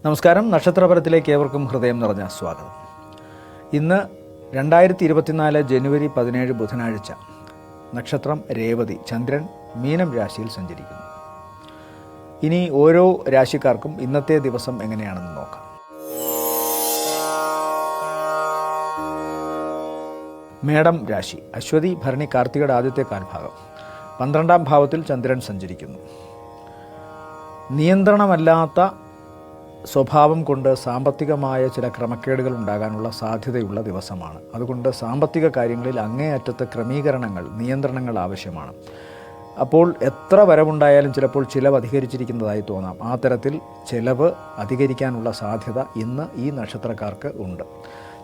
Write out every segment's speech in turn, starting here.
നമസ്കാരം. നക്ഷത്രപരത്തിലേക്ക് ഏവർക്കും ഹൃദയം നിറഞ്ഞ സ്വാഗതം. ഇന്ന് 2024 ജനുവരി 17 ബുധനാഴ്ച. നക്ഷത്രം രേവതി. ചന്ദ്രൻ മീനം രാശിയിൽ സഞ്ചരിക്കുന്നു. ഇനി ഓരോ രാശിക്കാർക്കും ഇന്നത്തെ ദിവസം എങ്ങനെയാണെന്ന് നോക്കാം. മേടം രാശി. അശ്വതി ഭരണി കാർത്തികയുടെ ആദ്യത്തെ കാൽഭാഗം. 12ാം ഭാവത്തിൽ ചന്ദ്രൻ സഞ്ചരിക്കുന്നു. നിയന്ത്രണമല്ലാത്ത സ്വഭാവം കൊണ്ട് സാമ്പത്തികമായ ചില ക്രമക്കേടുകൾ ഉണ്ടാകാനുള്ള സാധ്യതയുള്ള ദിവസമാണ്. അതുകൊണ്ട് സാമ്പത്തിക കാര്യങ്ങളിൽ അങ്ങേയറ്റത്തെ ക്രമീകരണങ്ങൾ, നിയന്ത്രണങ്ങൾ ആവശ്യമാണ്. അപ്പോൾ എത്ര വരവുണ്ടായാലും ചിലപ്പോൾ ചിലവ് അധികരിച്ചിരിക്കുന്നതായി തോന്നാം. ആ തരത്തിൽ ചിലവ് അധികരിക്കാനുള്ള സാധ്യത ഇന്ന് ഈ നക്ഷത്രക്കാർക്ക് ഉണ്ട്.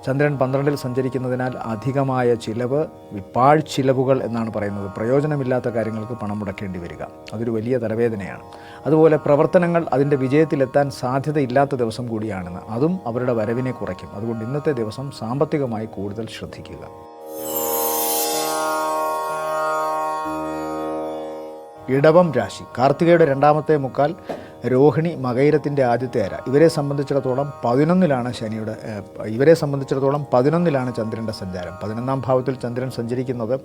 ചന്ദ്രൻ 12ൽ സഞ്ചരിക്കുന്നതിനാൽ അധികമായ ചിലവ്, പാഴ്ചിലവുകൾ എന്നാണ് പറയുന്നത്. പ്രയോജനമില്ലാത്ത കാര്യങ്ങൾക്ക് പണം മുടക്കേണ്ടി വരിക, അതൊരു വലിയ തലവേദനയാണ്. അതുപോലെ പ്രവർത്തനങ്ങൾ അതിൻ്റെ വിജയത്തിലെത്താൻ സാധ്യതയില്ലാത്ത ദിവസം കൂടിയാണെന്ന്, അതും അവരുടെ വരവിനെ കുറയ്ക്കും. അതുകൊണ്ട് ഇന്നത്തെ ദിവസം സാമ്പത്തികമായി കൂടുതൽ ശ്രദ്ധിക്കുക. ഇടവം രാശി. കാർത്തികയുടെ 2ാമത്തെ മുക്കാൽ, രോഹിണി മകയിരത്തിൻ്റെ ആദ്യത്തെ അര. ഇവരെ സംബന്ധിച്ചിടത്തോളം 11ലാണ് ചന്ദ്രൻ്റെ സഞ്ചാരം. 11ാം ഭാവത്തിൽ ചന്ദ്രൻ സഞ്ചരിക്കുന്നത്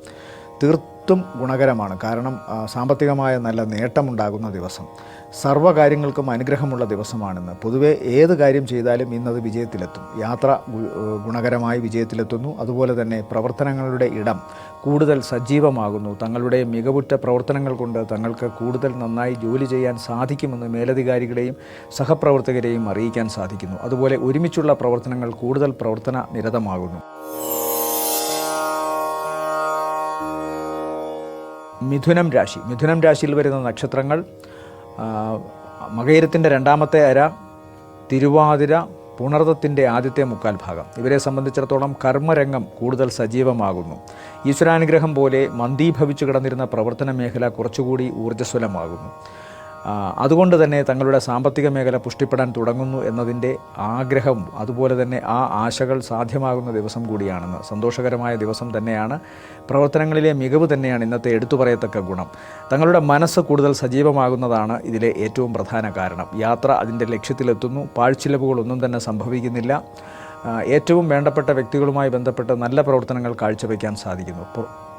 തീർത്തും ഗുണകരമാണ്. കാരണം സാമ്പത്തികമായ നല്ല നേട്ടമുണ്ടാകുന്ന ദിവസം, സർവ്വകാര്യങ്ങൾക്കും അനുഗ്രഹമുള്ള ദിവസമാണെന്ന്. പൊതുവെ ഏത് കാര്യം ചെയ്താലും ഇന്നത് വിജയത്തിലെത്തും. യാത്ര ഗുണകരമായി വിജയത്തിലെത്തുന്നു. അതുപോലെ തന്നെ പ്രവർത്തനങ്ങളുടെ ഇടം കൂടുതൽ സജീവമാകുന്നു. തങ്ങളുടെ മികവുറ്റ പ്രവർത്തനങ്ങൾ കൊണ്ട് തങ്ങൾക്ക് കൂടുതൽ നന്നായി ജോലി ചെയ്യാൻ സാധിക്കുമെന്ന് മേലധികാരികളെയും സഹപ്രവർത്തകരെയും അറിയിക്കാൻ സാധിക്കുന്നു. അതുപോലെ ഒരുമിച്ചുള്ള പ്രവർത്തനങ്ങൾ കൂടുതൽ പ്രവർത്തന നിരതമാകുന്നു. മിഥുനം രാശി. മിഥുനം രാശിയിൽ വരുന്ന നക്ഷത്രങ്ങൾ മകയിരത്തിൻ്റെ 2ാമത്തെ അര, തിരുവാതിര, പുണർദത്തിൻ്റെ ആദ്യത്തെ മുക്കാൽ ഭാഗം. ഇവരെ സംബന്ധിച്ചിടത്തോളം കർമ്മരംഗം കൂടുതൽ സജീവമാകുന്നു. ഈശ്വരാനുഗ്രഹം പോലെ മന്ദീഭവിച്ചു കിടന്നിരുന്ന പ്രവർത്തന മേഖല കുറച്ചുകൂടി ഊർജ്ജസ്വലമാകുന്നു. അതുകൊണ്ട് തന്നെ തങ്ങളുടെ സാമ്പത്തിക മേഖല പുഷ്ടിപ്പെടാൻ തുടങ്ങുന്നു എന്നതിൻ്റെ ആഗ്രഹം, അതുപോലെ തന്നെ ആ ആശകൾ സാധ്യമാകുന്ന ദിവസം കൂടിയാണെന്ന്. സന്തോഷകരമായ ദിവസം തന്നെയാണ്. പ്രവർത്തനങ്ങളിലെ മികവ് തന്നെയാണ് ഇന്നത്തെ എടുത്തു പറയത്തക്ക ഗുണം. തങ്ങളുടെ മനസ്സ് കൂടുതൽ സജീവമാകുന്നതാണ് ഇതിലെ ഏറ്റവും പ്രധാന കാരണം. യാത്ര അതിൻ്റെ ലക്ഷ്യത്തിലെത്തുന്നു. പാഴ്ചിലവുകളൊന്നും തന്നെ സംഭവിക്കുന്നില്ല. ഏറ്റവും വേണ്ടപ്പെട്ട വ്യക്തികളുമായി ബന്ധപ്പെട്ട് നല്ല പ്രവർത്തനങ്ങൾ കാഴ്ചവെക്കാൻ സാധിക്കുന്നു.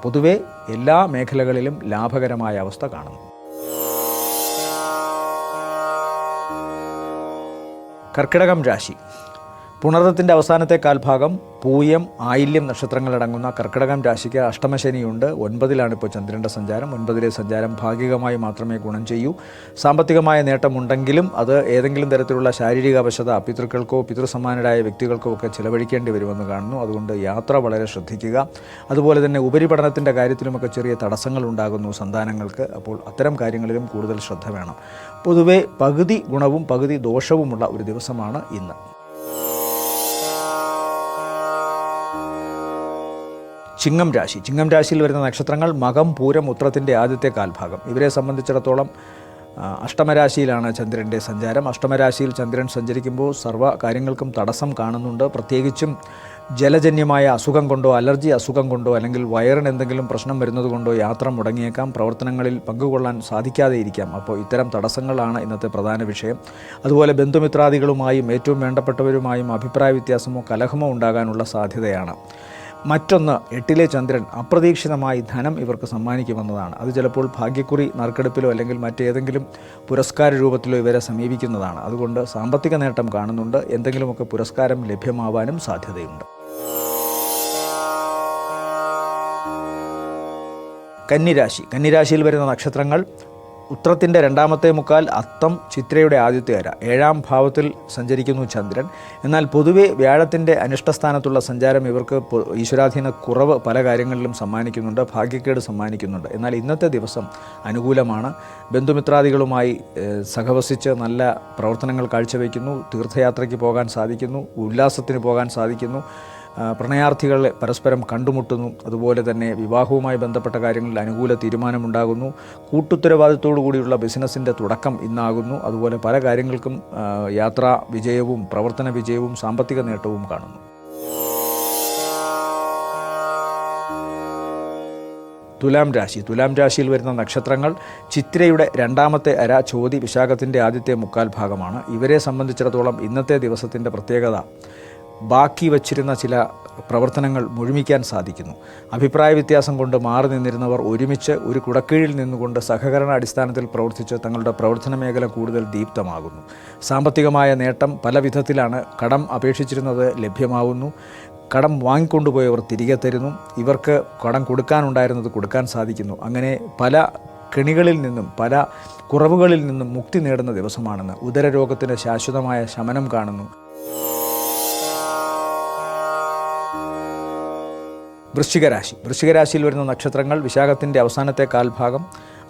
പൊതുവെ എല്ലാ മേഖലകളിലും ലാഭകരമായ അവസ്ഥ കാണുന്നു. കർക്കിടകം രാശി. പുണർദത്തിൻ്റെ അവസാനത്തെ കാൽഭാഗം, പൂയം, ആയില്യം നക്ഷത്രങ്ങളടങ്ങുന്ന കർക്കിടകം രാശിക്ക് അഷ്ടമശനിയുണ്ട്. 9ലാണ് ഇപ്പോൾ ചന്ദ്രൻ്റെ സഞ്ചാരം. 9ലെ സഞ്ചാരം ഭാഗികമായി മാത്രമേ ഗുണം ചെയ്യൂ. സാമ്പത്തികമായ നേട്ടമുണ്ടെങ്കിലും അത് ഏതെങ്കിലും തരത്തിലുള്ള ശാരീരിക അവശത പിതൃക്കൾക്കോ പിതൃസമാനരായ വ്യക്തികൾക്കോ ഒക്കെ ചിലവഴിക്കേണ്ടി വരുമെന്ന് കാണുന്നു. അതുകൊണ്ട് യാത്ര വളരെ ശ്രദ്ധിക്കുക. അതുപോലെ തന്നെ ഉപരിപഠനത്തിൻ്റെ കാര്യത്തിലുമൊക്കെ ചെറിയ തടസ്സങ്ങൾ ഉണ്ടാകുന്നു സന്താനങ്ങൾക്ക്. അപ്പോൾ അത്തരം കാര്യങ്ങളിലും കൂടുതൽ ശ്രദ്ധ വേണം. പൊതുവെ പകുതി ഗുണവും പകുതി ദോഷവുമുള്ള ഒരു ദിവസമാണ് ഇന്ന്. ചിങ്ങം രാശി. ചിങ്ങം രാശിയിൽ വരുന്ന നക്ഷത്രങ്ങൾ മകം, പൂരം, ഉത്രത്തിൻ്റെ ആദ്യത്തെ കാൽഭാഗം. ഇവരെ സംബന്ധിച്ചിടത്തോളം അഷ്ടമരാശിയിലാണ് ചന്ദ്രൻ്റെ സഞ്ചാരം. അഷ്ടമരാശിയിൽ ചന്ദ്രൻ സഞ്ചരിക്കുമ്പോൾ സർവ്വ കാര്യങ്ങൾക്കും തടസ്സം കാണുന്നുണ്ട്. പ്രത്യേകിച്ചും ജലജന്യമായ അസുഖം കൊണ്ടോ അലർജി അസുഖം കൊണ്ടോ അല്ലെങ്കിൽ വയറിന് എന്തെങ്കിലും പ്രശ്നം വരുന്നത് കൊണ്ടോ യാത്ര മുടങ്ങിയേക്കാം. പ്രവർത്തനങ്ങളിൽ പങ്കുകൊള്ളാൻ സാധിക്കാതെ ഇരിക്കാം. അപ്പോൾ ഇത്തരം തടസ്സങ്ങളാണ് ഇന്നത്തെ പ്രധാന വിഷയം. അതുപോലെ ബന്ധുമിത്രാദികളുമായും ഏറ്റവും വേണ്ടപ്പെട്ടവരുമായും അഭിപ്രായ വ്യത്യാസമോ കലഹമോ ഉണ്ടാകാനുള്ള സാധ്യതയാണ്. മറ്റൊന്ന്, 8ലെ ചന്ദ്രൻ അപ്രതീക്ഷിതമായി ധനം ഇവർക്ക് സമ്മാനിക്കുമെന്നതാണ്. അത് ചിലപ്പോൾ ഭാഗ്യക്കുറി നറുക്കെടുപ്പിലോ അല്ലെങ്കിൽ മറ്റേതെങ്കിലും പുരസ്കാര രൂപത്തിലോ ഇവരെ സമീപിക്കുന്നതാണ്. അതുകൊണ്ട് സാമ്പത്തിക നേട്ടം കാണുന്നുണ്ട്. എന്തെങ്കിലുമൊക്കെ പുരസ്കാരം ലഭ്യമാവാനും സാധ്യതയുണ്ട്. കന്നിരാശി. കന്നിരാശിയിൽ വരുന്ന നക്ഷത്രങ്ങൾ ഉത്രത്തിൻ്റെ 2ാമത്തെ മുക്കാൽ, അത്തം, ചിത്രയുടെ ആദ്യത്തെ അര. 7ാം ഭാവത്തിൽ സഞ്ചരിക്കുന്നു ചന്ദ്രൻ. എന്നാൽ പൊതുവെ വ്യാഴത്തിൻ്റെ അനിഷ്ടസ്ഥാനത്തുള്ള സഞ്ചാരം ഇവർക്ക് ഈശ്വരാധീന കുറവ് പല കാര്യങ്ങളിലും സമ്മാനിക്കുന്നുണ്ട്, ഭാഗ്യക്കേട് സമ്മാനിക്കുന്നുണ്ട്. എന്നാൽ ഇന്നത്തെ ദിവസം അനുകൂലമാണ്. ബന്ധുമിത്രാദികളുമായി സഹവസിച്ച് നല്ല പ്രവർത്തനങ്ങൾ കാഴ്ചവെക്കുന്നു. തീർത്ഥയാത്രയ്ക്ക് പോകാൻ സാധിക്കുന്നു. ഉല്ലാസത്തിന് പോകാൻ സാധിക്കുന്നു. പ്രണയാർത്ഥികൾ പരസ്പരം കണ്ടുമുട്ടുന്നു. അതുപോലെ തന്നെ വിവാഹവുമായി ബന്ധപ്പെട്ട കാര്യങ്ങളിൽ അനുകൂല തീരുമാനമുണ്ടാകുന്നു. കൂട്ടുത്തരവാദിത്തോടു കൂടിയുള്ള ബിസിനസ്സിൻ്റെ തുടക്കം ഇന്നാകുന്നു. അതുപോലെ പല കാര്യങ്ങൾക്കും യാത്രാ വിജയവും പ്രവർത്തന വിജയവും സാമ്പത്തിക നേട്ടവും കാണുന്നു. തുലാം രാശിയിൽ വരുന്ന നക്ഷത്രങ്ങൾ ചിത്രയുടെ രണ്ടാമത്തെ അര, ചോതി, വിശാഖത്തിൻ്റെ ആദ്യത്തെ മുക്കാൽ ഭാഗമാണ്. ഇവരെ സംബന്ധിച്ചിടത്തോളം ഇന്നത്തെ ദിവസത്തിൻ്റെ പ്രത്യേകത ബാക്കി വച്ചിരുന്ന ചില പ്രവർത്തനങ്ങൾ മുഴുമിക്കാൻ സാധിക്കുന്നു. അഭിപ്രായ വ്യത്യാസം കൊണ്ട് മാറി നിന്നിരുന്നവർ ഒരുമിച്ച് ഒരു കുടക്കീഴിൽ നിന്നുകൊണ്ട് സഹകരണ അടിസ്ഥാനത്തിൽ പ്രവർത്തിച്ച് തങ്ങളുടെ പ്രവർത്തന മേഖല കൂടുതൽ ദീപ്തമാകുന്നു. സാമ്പത്തികമായ നേട്ടം പല വിധത്തിലാണ്. കടം അപേക്ഷിച്ചിരുന്നത് ലഭ്യമാവുന്നു. കടം വാങ്ങിക്കൊണ്ടുപോയവർ തിരികെ തരുന്നു. ഇവർക്ക് കടം കൊടുക്കാനുണ്ടായിരുന്നത് കൊടുക്കാൻ സാധിക്കുന്നു. അങ്ങനെ പല കെണികളിൽ നിന്നും പല കുറവുകളിൽ നിന്നും മുക്തി നേടുന്ന ദിവസമാണെന്ന്. ഉദരരോഗത്തിന് ശാശ്വതമായ ശമനം കാണുന്നു. വൃശ്ചികരാശിയിൽ വരുന്ന നക്ഷത്രങ്ങൾ വിശാഖത്തിൻ്റെ അവസാനത്തെ കാൽഭാഗം,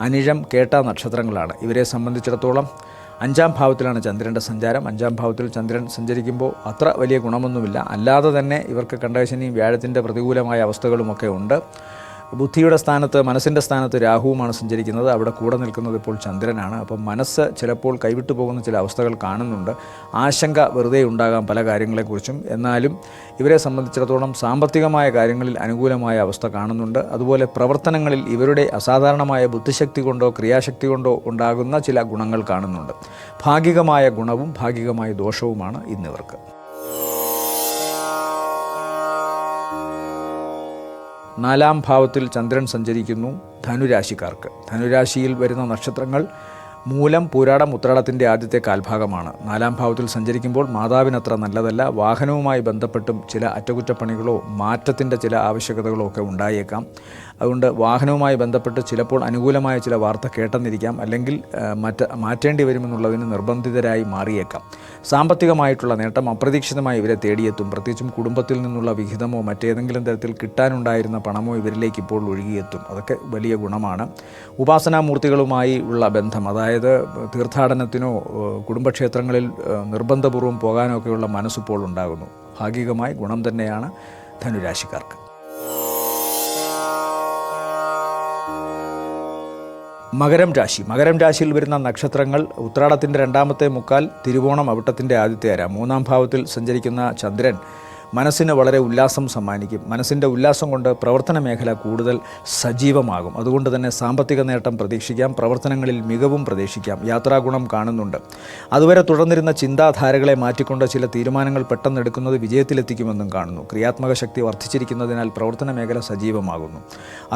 അനിഴം, കേട്ട നക്ഷത്രങ്ങളാണ്. ഇവരെ സംബന്ധിച്ചിടത്തോളം 5-ാം ഭാവത്തിലാണ് ചന്ദ്രൻ്റെ സഞ്ചാരം. 5-ാം ഭാവത്തിൽ ചന്ദ്രൻ സഞ്ചരിക്കുമ്പോൾ അത്ര വലിയ ഗുണമൊന്നുമില്ല. അല്ലാതെ തന്നെ ഇവർക്ക് കണ്ടകശനിയും വ്യാഴത്തിൻ്റെ പ്രതികൂലമായ അവസ്ഥകളുമൊക്കെ ഉണ്ട്. ബുദ്ധിയുടെ സ്ഥാനത്ത്, മനസ്സിൻ്റെ സ്ഥാനത്ത് രാഹുവുമാണ് സഞ്ചരിക്കുന്നത്. അവിടെ കൂടെ നിൽക്കുന്നത് ഇപ്പോൾ ചന്ദ്രനാണ്. അപ്പം മനസ്സ് ചിലപ്പോൾ കൈവിട്ടു പോകുന്ന ചില അവസ്ഥകൾ കാണുന്നുണ്ട്. ആശങ്ക വെറുതെ ഉണ്ടാകാം പല കാര്യങ്ങളെക്കുറിച്ചും. എന്നാലും ഇവരെ സംബന്ധിച്ചിടത്തോളം സാമ്പത്തികമായ കാര്യങ്ങളിൽ അനുകൂലമായ അവസ്ഥ കാണുന്നുണ്ട്. അതുപോലെ പ്രവർത്തനങ്ങളിൽ ഇവരുടെ അസാധാരണമായ ബുദ്ധിശക്തി കൊണ്ടോ ക്രിയാശക്തി കൊണ്ടോ ഉണ്ടാകുന്ന ചില ഗുണങ്ങൾ കാണുന്നുണ്ട്. ഭാഗികമായ ഗുണവും ഭാഗികമായ ദോഷവുമാണ് ഇന്നിവർക്ക്. 4-ാം ഭാവത്തിൽ ചന്ദ്രൻ സഞ്ചരിക്കുന്നു ധനുരാശിക്കാർക്ക്. ധനുരാശിയിൽ വരുന്ന നക്ഷത്രങ്ങൾ മൂലം, പൂരാടം, ഉത്രാടത്തിൻ്റെ ആദ്യത്തെ കാൽഭാഗമാണ്. 4-ാം ഭാവത്തിൽ സഞ്ചരിക്കുമ്പോൾ മാതാവിനത്ര നല്ലതല്ല. വാഹനവുമായി ബന്ധപ്പെട്ടും ചില അറ്റകുറ്റപ്പണികളോ മാറ്റത്തിൻ്റെ ചില ആവശ്യകതകളോ ഒക്കെ ഉണ്ടായേക്കാം. അതുകൊണ്ട് വാഹനവുമായി ബന്ധപ്പെട്ട് ചിലപ്പോൾ അനുകൂലമായ ചില വാർത്ത കേട്ടെന്നിരിക്കാം, അല്ലെങ്കിൽ മാറ്റേണ്ടി വരുമെന്നുള്ളതിന് നിർബന്ധിതരായി മാറിയേക്കാം. സാമ്പത്തികമായിട്ടുള്ള നേട്ടം അപ്രതീക്ഷിതമായി ഇവരെ തേടിയെത്തും. പ്രത്യേകിച്ചും കുടുംബത്തിൽ നിന്നുള്ള വിഹിതമോ മറ്റേതെങ്കിലും തരത്തിൽ കിട്ടാനുണ്ടായിരുന്ന പണമോ ഇവരിലേക്ക് ഇപ്പോൾ ഒഴുകിയെത്തും. അതൊക്കെ വലിയ ഗുണമാണ്. ഉപാസനാമൂർത്തികളുമായി ഉള്ള ബന്ധം, അതായത് തീർത്ഥാടനത്തിനോ കുടുംബക്ഷേത്രങ്ങളിൽ നിർബന്ധപൂർവ്വം പോകാനോ ഒക്കെയുള്ള മനസ്സിപ്പോൾ ഉണ്ടാകുന്നു. ഭാഗികമായി ഗുണം തന്നെയാണ് ധനുരാശിക്കാർക്ക്. മകരം രാശിയിൽ വരുന്ന നക്ഷത്രങ്ങൾ ഉത്രാടത്തിൻ്റെ രണ്ടാമത്തെ മുക്കാൽ, തിരുവോണം, അവിട്ടത്തിൻ്റെ ആദ്യത്തെ അര. 3-ാം ഭാവത്തിൽ സഞ്ചരിക്കുന്ന ചന്ദ്രൻ മനസ്സിന് വളരെ ഉല്ലാസം സമ്മാനിക്കും. മനസ്സിൻ്റെ ഉല്ലാസം കൊണ്ട് പ്രവർത്തന മേഖല കൂടുതൽ സജീവമാകും. അതുകൊണ്ട് തന്നെ സാമ്പത്തിക നേട്ടം പ്രതീക്ഷിക്കാം. പ്രവർത്തനങ്ങളിൽ മികവും പ്രതീക്ഷിക്കാം. യാത്രാഗുണം കാണുന്നുണ്ട്. അതുവരെ തുടർന്നിരുന്ന ചിന്താധാരകളെ മാറ്റിക്കൊണ്ട് ചില തീരുമാനങ്ങൾ പെട്ടെന്നെടുക്കുന്നത് വിജയത്തിലെത്തിക്കുമെന്നും കാണുന്നു. ക്രിയാത്മക ശക്തി വർദ്ധിച്ചിരിക്കുന്നതിനാൽ പ്രവർത്തന മേഖല സജീവമാകുന്നു.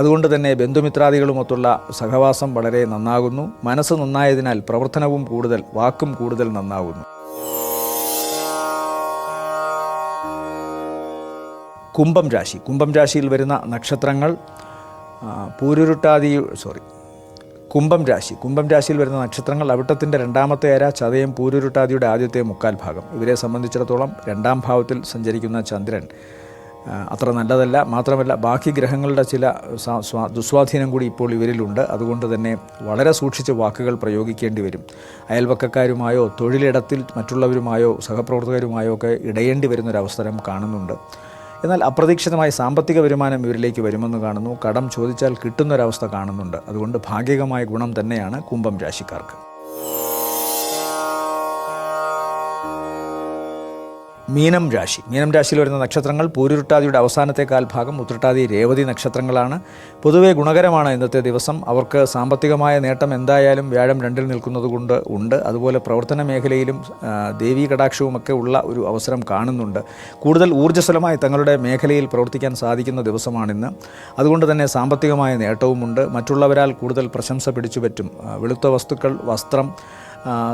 അതുകൊണ്ട് തന്നെ ബന്ധുമിത്രാദികളുമൊത്തുള്ള സഹവാസം വളരെ നന്നാകുന്നു. മനസ്സ് നന്നായതിനാൽ പ്രവർത്തനവും കൂടുതൽ, വാക്കും കൂടുതൽ നന്നാകുന്നു. കുംഭം രാശിയിൽ വരുന്ന നക്ഷത്രങ്ങൾ കുംഭം രാശിയിൽ വരുന്ന നക്ഷത്രങ്ങൾ അവിട്ടത്തിൻ്റെ രണ്ടാമത്തെ അര, ചതയം, പൂരുരുട്ടാതിയുടെ ആദ്യത്തെ മുക്കാൽ ഭാഗം. ഇവരെ സംബന്ധിച്ചിടത്തോളം 2-ാം ഭാവത്തിൽ സഞ്ചരിക്കുന്ന ചന്ദ്രൻ അത്ര നല്ലതല്ല. മാത്രമല്ല ബാക്കി ഗ്രഹങ്ങളുടെ ചില ദുസ്വാധീനം കൂടി ഇപ്പോൾ ഇവരിലുണ്ട്. അതുകൊണ്ട് തന്നെ വളരെ സൂക്ഷിച്ച് വാക്കുകൾ പ്രയോഗിക്കേണ്ടി വരും. അയൽവക്കക്കാരുമായോ തൊഴിലിടത്തിൽ മറ്റുള്ളവരുമായോ സഹപ്രവർത്തകരുമായോ ഒക്കെ ഇടയേണ്ടി വരുന്നൊരവസരം കാണുന്നുണ്ട്. എന്നാൽ അപ്രതീക്ഷിതമായ സാമ്പത്തിക വരുമാനം ഇവരിലേക്ക് വരുമെന്ന് കാണുന്നു. കടം ചോദിച്ചാൽ കിട്ടുന്നൊരവസ്ഥ കാണുന്നുണ്ട്. അതുകൊണ്ട് ഭാഗികമായ ഗുണം തന്നെയാണ് കുംഭം രാശിക്കാർക്ക്. മീനം രാശിയിൽ വരുന്ന നക്ഷത്രങ്ങൾ പൂരുരുട്ടാതിയുടെ അവസാനത്തെ കാൽഭാഗം, ഉത്രട്ടാതി, രേവതി നക്ഷത്രങ്ങളാണ്. പൊതുവെ ഗുണകരമാണ് ഇന്നത്തെ ദിവസം. അവർക്ക് സാമ്പത്തികമായ നേട്ടം എന്തായാലും വ്യാഴം 2-ൽ നിൽക്കുന്നത് കൊണ്ട് ഉണ്ട്. അതുപോലെ പ്രവർത്തന മേഖലയിലും ദേവീ കടാക്ഷവുമൊക്കെ ഉള്ള ഒരു അവസരം കാണുന്നുണ്ട്. കൂടുതൽ ഊർജ്ജസ്വലമായി തങ്ങളുടെ മേഖലയിൽ പ്രവർത്തിക്കാൻ സാധിക്കുന്ന ദിവസമാണിന്ന്. അതുകൊണ്ട് തന്നെ സാമ്പത്തികമായ നേട്ടവുമുണ്ട്. മറ്റുള്ളവരാൽ കൂടുതൽ പ്രശംസ പിടിച്ചുപറ്റും. വെളുത്ത വസ്തുക്കൾ, വസ്ത്രം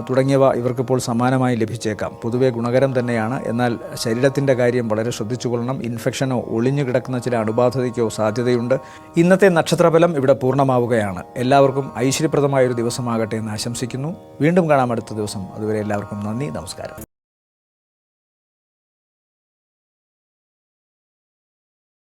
തുടങ്ങിയവ ഇവർക്കിപ്പോൾ സമ്മാനമായി ലഭിച്ചേക്കാം. പൊതുവെ ഗുണകരം തന്നെയാണ്. എന്നാൽ ശരീരത്തിൻ്റെ കാര്യം വളരെ ശ്രദ്ധിച്ചുകൊള്ളണം. ഇൻഫെക്ഷനോ ഒളിഞ്ഞു കിടക്കുന്ന ചില അണുബാധതയ്ക്കോ സാധ്യതയുണ്ട്. ഇന്നത്തെ നക്ഷത്രഫലം ഇവിടെ പൂർണ്ണമാവുകയാണ്. എല്ലാവർക്കും ഐശ്വര്യപ്രദമായൊരു ദിവസമാകട്ടെ എന്ന് ആശംസിക്കുന്നു. വീണ്ടും കാണാം അടുത്ത ദിവസം. അതുവരെ എല്ലാവർക്കും നന്ദി, നമസ്കാരം.